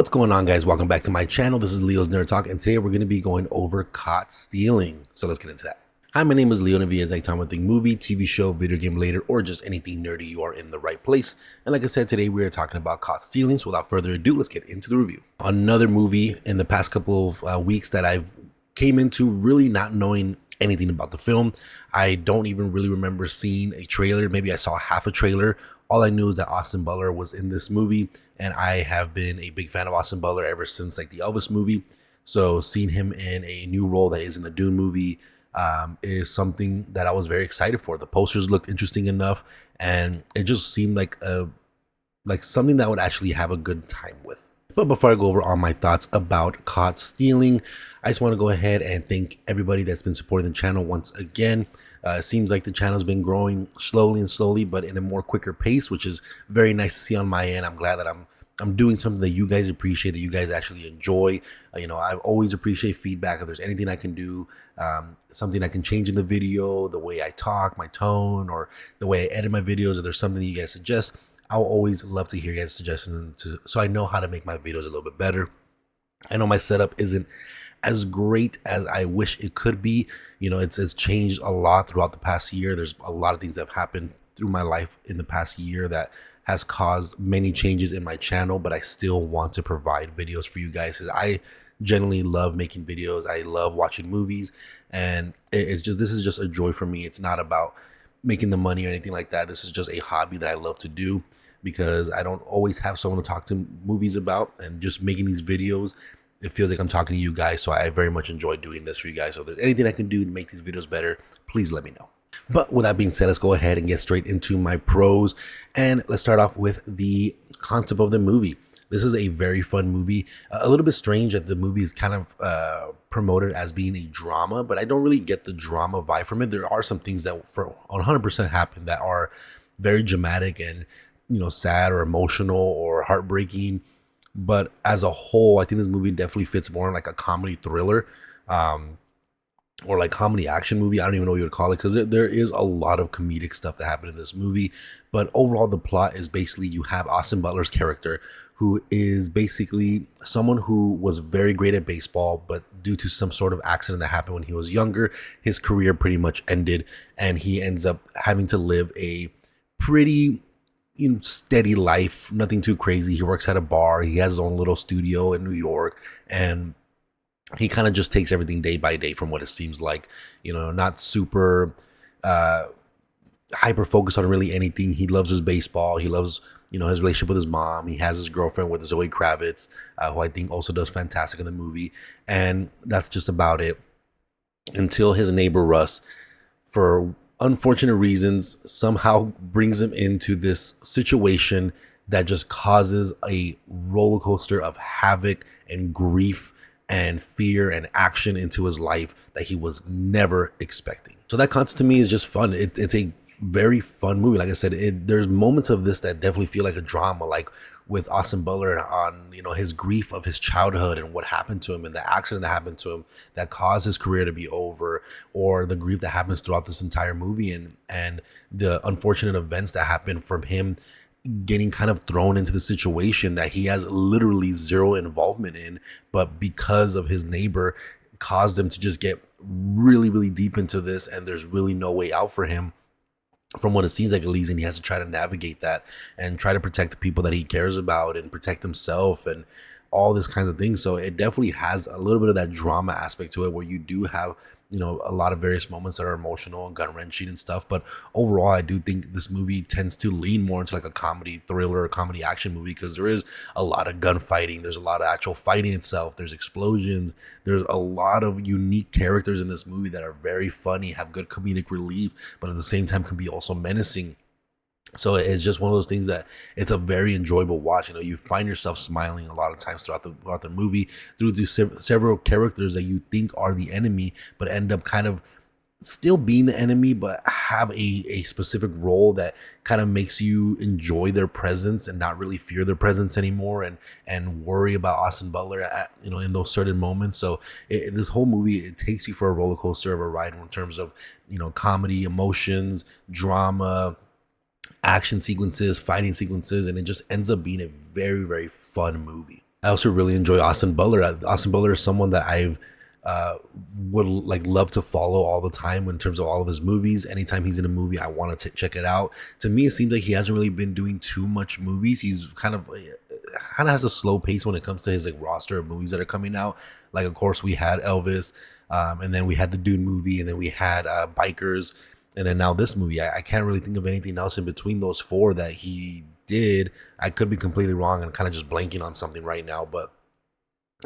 What's going on, guys? Welcome back to my channel. This is Leo's Nerd Talk, and today we're going to be going over Caught Stealing. So let's get into that. Hi, my name is Leo, and if you guys like talking about the movie, TV show, video game related, or just anything nerdy, you are in the right place. And like I said, today we are talking about Caught Stealing. So without further ado, let's get into the review. Another movie in the past couple of weeks that I've came into really not knowing anything about the film. I don't even really remember seeing a trailer. Maybe I saw half a trailer. All I knew is that Austin Butler was in this movie, and I have been a big fan of Austin Butler ever since like the Elvis movie. So seeing him in a new role that is in the Dune movie is something that I was very excited for. The posters looked interesting enough, and it just seemed like something that I would actually have a good time with. But before I go over all my thoughts about Caught Stealing, I just want to go ahead and thank everybody that's been supporting the channel once again. It seems like the channel's been growing slowly, but in a more quicker pace, which is very nice to see on my end. I'm glad that I'm doing something that you guys appreciate, that you guys actually enjoy. I always appreciate feedback. If there's anything I can do, something I can change in the video, the way I talk, my tone, or the way I edit my videos, if there's something you guys suggest, I'll always love to hear you guys' suggestions so I know how to make my videos a little bit better. I know my setup isn't as great as I wish it could be. It's changed a lot throughout the past year. There's a lot of things that have happened through my life in the past year that has caused many changes in my channel, but I still want to provide videos for you guys because I generally love making videos. I love watching movies, and this is just a joy for me. It's not about making the money or anything like that. This is just a hobby that I love to do because I don't always have someone to talk to movies about, and just making these videos, it feels like I'm talking to you guys. So I very much enjoy doing this for you guys. So if there's anything I can do to make these videos better, please let me know. But with that being said, let's go ahead and get straight into my pros. And let's start off with the concept of the movie. This is a very fun movie. A little bit strange that the movie is kind of promoted as being a drama, but I don't really get the drama vibe from it. There are some things that for 100% happen that are very dramatic and, sad or emotional or heartbreaking. But as a whole, I think this movie definitely fits more in like a comedy thriller, or like comedy action movie. I don't even know what you would call it, because there is a lot of comedic stuff that happened in this movie. But overall, the plot is basically you have Austin Butler's character, who is basically someone who was very great at baseball, but due to some sort of accident that happened when he was younger, his career pretty much ended, and he ends up having to live a pretty steady life, nothing too crazy. He works at a bar. He has his own little studio in New York, and he kind of just takes everything day by day from what it seems like, not super hyper focused on really anything. He loves his baseball. He loves, his relationship with his mom. He has his girlfriend with Zoe Kravitz, who I think also does fantastic in the movie. And that's just about it until his neighbor Russ, for unfortunate reasons, somehow brings him into this situation that just causes a roller coaster of havoc and grief and fear and action into his life that he was never expecting. So that concept to me is just fun. It's a very fun movie. Like I said, there's moments of this that definitely feel like a drama, like with Austin Butler on, his grief of his childhood and what happened to him and the accident that happened to him that caused his career to be over, or the grief that happens throughout this entire movie and the unfortunate events that happen from him getting kind of thrown into the situation that he has literally zero involvement in, but because of his neighbor caused him to just get really deep into this, and there's really no way out for him from what it seems like, at least, and he has to try to navigate that and try to protect the people that he cares about and protect himself and all this kinds of things. So it definitely has a little bit of that drama aspect to it, where you do have a lot of various moments that are emotional and gut-wrenching and stuff. But overall, I do think this movie tends to lean more into like a comedy thriller or comedy action movie, because there is a lot of gunfighting. There's a lot of actual fighting itself. There's explosions. There's a lot of unique characters in this movie that are very funny, have good comedic relief, but at the same time can be also menacing. So it's just one of those things that it's a very enjoyable watch. You find yourself smiling a lot of times throughout the movie through these several characters that you think are the enemy, but end up kind of still being the enemy, but have a specific role that kind of makes you enjoy their presence and not really fear their presence anymore, and worry about Austin Butler in those certain moments. So this whole movie, it takes you for a roller coaster of a ride in terms of comedy, emotions, drama, action sequences, fighting sequences, and it just ends up being a very fun movie. I also really enjoy Austin Butler. Austin Butler is someone that I've uh, would like love to follow all the time in terms of all of his movies. Anytime he's in a movie, I want to check it out. To me, it seems like he hasn't really been doing too much movies. He's kind of has a slow pace when it comes to his like roster of movies that are coming out. Like, of course, we had Elvis, and then we had the Dune movie, and then we had Bikers, and then now this movie. I can't really think of anything else in between those four that he did. I could be completely wrong and kind of just blanking on something right now, but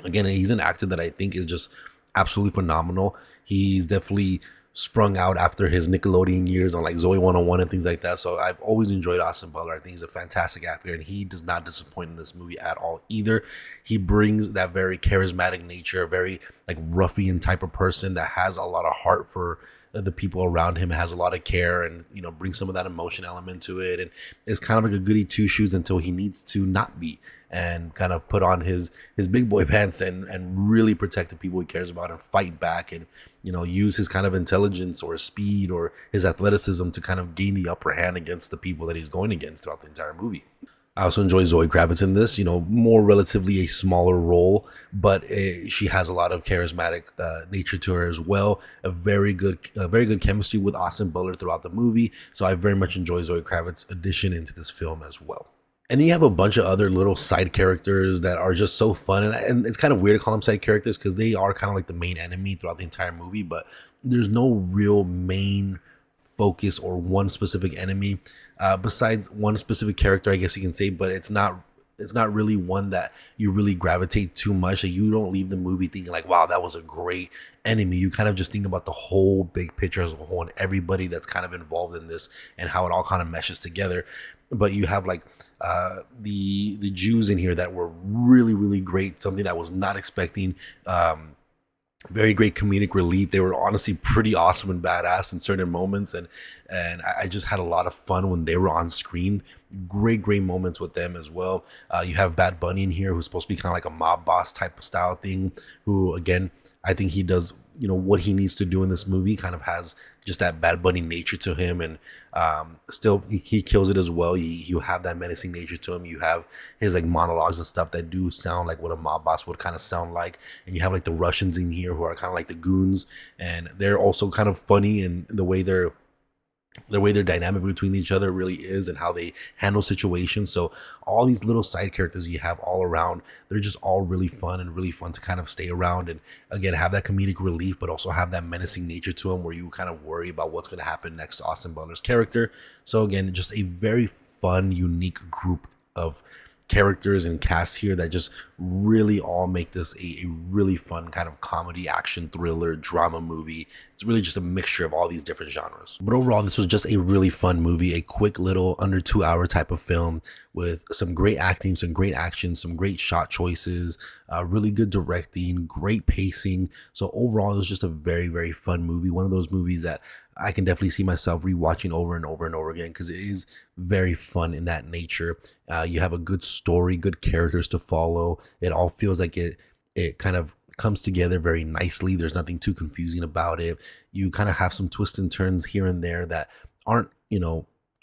again, he's an actor that I think is just absolutely phenomenal. He's definitely sprung out after his Nickelodeon years on like Zoe 101 and things like that. So I've always enjoyed Austin Butler. I think he's a fantastic actor, and he does not disappoint in this movie at all either. He brings that very charismatic nature, very like ruffian type of person that has a lot of heart for the people around him, has a lot of care, and brings some of that emotion element to it, and is kind of like a goody two shoes until he needs to not be, and kind of put on his big boy pants and really protect the people he cares about and fight back, and use his kind of intelligence or speed or his athleticism to kind of gain the upper hand against the people that he's going against throughout the entire movie. I also enjoy Zoe Kravitz in this, more relatively a smaller role, but she has a lot of charismatic nature to her as well. Very good chemistry with Austin Butler throughout the movie. So I very much enjoy Zoe Kravitz's addition into this film as well. And then you have a bunch of other little side characters that are just so fun. And it's kind of weird to call them side characters because they are kind of like the main enemy throughout the entire movie, but there's no real main focus or one specific enemy besides one specific character, I guess you can say, but it's not really one that you really gravitate too much. Like, you don't leave the movie thinking like, wow, that was a great enemy. You kind of just think about the whole big picture as a whole and everybody that's kind of involved in this and how it all kind of meshes together. But you have like the Jews in here that were really, really great, something I was not expecting. Very great comedic relief. They were honestly pretty awesome and badass in certain moments, and I just had a lot of fun when they were on screen. Great moments with them as well. You have Bad Bunny in here, who's supposed to be kind of like a mob boss type of style thing, who again, I think he does what he needs to do in this movie. Kind of has just that Bad Bunny nature to him, and still he kills it as well. You have that menacing nature to him. You have his like monologues and stuff that do sound like what a mob boss would kind of sound like, and you have like the Russians in here who are kind of like the goons, and they're also kind of funny in the way their dynamic between each other really is, and how they handle situations. So all these little side characters you have all around, they're just all really fun to kind of stay around, and again have that comedic relief, but also have that menacing nature to them where you kind of worry about what's going to happen next to Austin Butler's character. So again, just a very fun, unique group of characters and casts here that just really all make this a really fun kind of comedy, action, thriller, drama movie. It's really just a mixture of all these different genres. But overall, this was just a really fun movie, a quick little under 2 hour type of film with some great acting, some great action, some great shot choices, really good directing, great pacing. So overall, it was just a very, very fun movie. One of those movies that I can definitely see myself rewatching over and over and over again because it is very fun in that nature. You have a good story, good characters to follow. It all feels like it kind of comes together very nicely. There's nothing too confusing about it. You kind of have some twists and turns here and there that aren't,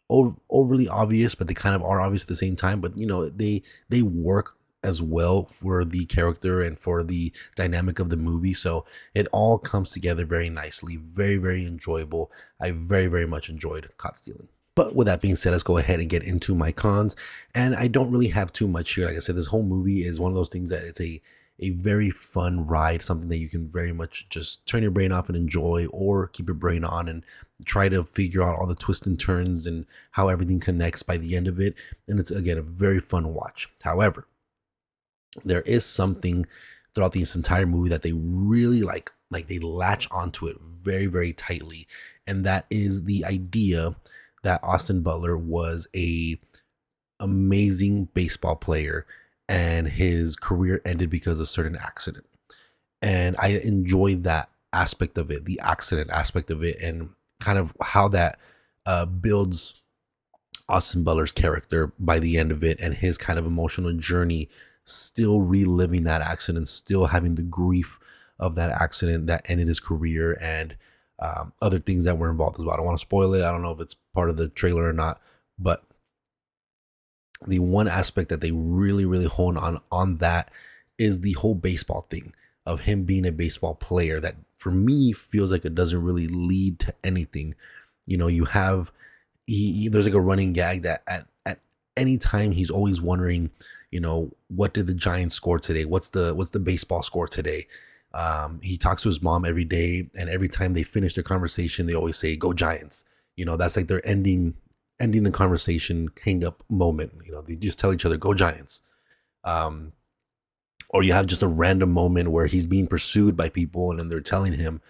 overly obvious, but they kind of are obvious at the same time. But they work as well for the character and for the dynamic of the movie. So it all comes together very nicely. Very, very enjoyable. I very, very much enjoyed Caught Stealing. But with that being said, let's go ahead and get into my cons. And I don't really have too much here. Like I said, this whole movie is one of those things that it's a very fun ride, something that you can very much just turn your brain off and enjoy, or keep your brain on and try to figure out all the twists and turns and how everything connects by the end of it. And it's, again, a very fun watch. However, there is something throughout this entire movie that they really like they latch onto it very, very tightly. And that is the idea that Austin Butler was a amazing baseball player and his career ended because of a certain accident. And I enjoyed that aspect of it, the accident aspect of it, and kind of how that builds Austin Butler's character by the end of it, and his kind of emotional journey, still reliving that accident, still having the grief of that accident that ended his career, and other things that were involved as well. I don't want to spoil it. I don't know if it's part of the trailer or not, but the one aspect that they really, really hone on that is the whole baseball thing of him being a baseball player that for me feels like it doesn't really lead to anything. You know, you have there's like a running gag that at any time he's always wondering, you know, what did the Giants score today? What's the baseball score today? He talks to his mom every day, and every time they finish their conversation, they always say, "Go Giants." You know, that's like their ending the conversation, hang up moment. You know, they just tell each other, "Go Giants." Um, or you have just a random moment where he's being pursued by people, and then they're telling him,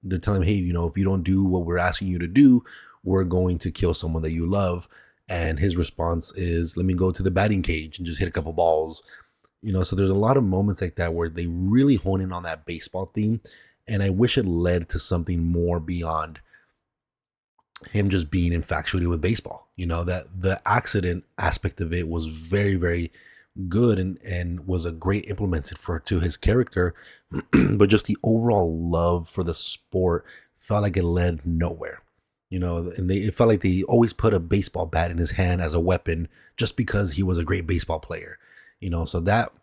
hey, you know, if you don't do what we're asking you to do, we're going to kill someone that you love. And his response is, let me go to the batting cage and just hit a couple balls. You know, so there's a lot of moments like that where they really hone in on that baseball theme. And I wish it led to something more beyond him just being infatuated with baseball. You know, that the accident aspect of it was very, very good and was a great implemented for to his character. But just the overall love for the sport felt like it led nowhere. You know, and it felt like they always put a baseball bat in his hand as a weapon just because he was a great baseball player. You know, so that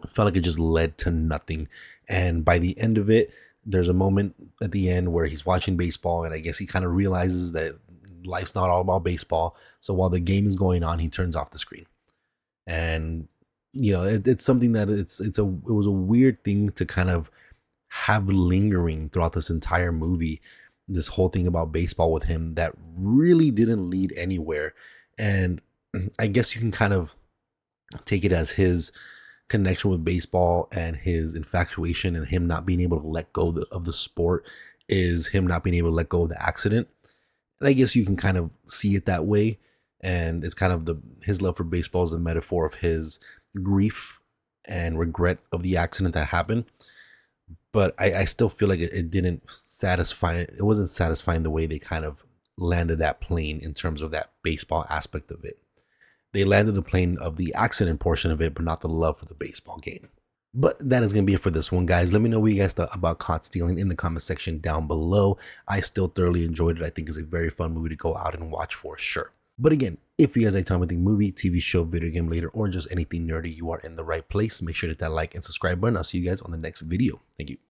felt like it just led to nothing. And by the end of it, there's a moment at the end where he's watching baseball, and I guess he kind of realizes that life's not all about baseball. So while the game is going on, he turns off the screen. And you know, it's something that it was a weird thing to kind of have lingering throughout this entire movie, this whole thing about baseball with him that really didn't lead anywhere. And I guess you can kind of take it as his connection with baseball and his infatuation and him not being able to let go of the sport is him not being able to let go of the accident. And I guess you can kind of see it that way. And it's kind of his love for baseball is a metaphor of his grief and regret of the accident that happened. But I still feel like it didn't satisfy. It wasn't satisfying the way they kind of landed that plane in terms of that baseball aspect of it. They landed the plane of the accident portion of it, but not the love for the baseball game. But that is going to be it for this one, guys. Let me know what you guys thought about Caught Stealing in the comment section down below. I still thoroughly enjoyed it. I think it's a very fun movie to go out and watch for sure. But again, if you guys like Time Think movie, TV show, video game later, or just anything nerdy, you are in the right place. Make sure to hit that like and subscribe button. I'll see you guys on the next video. Thank you.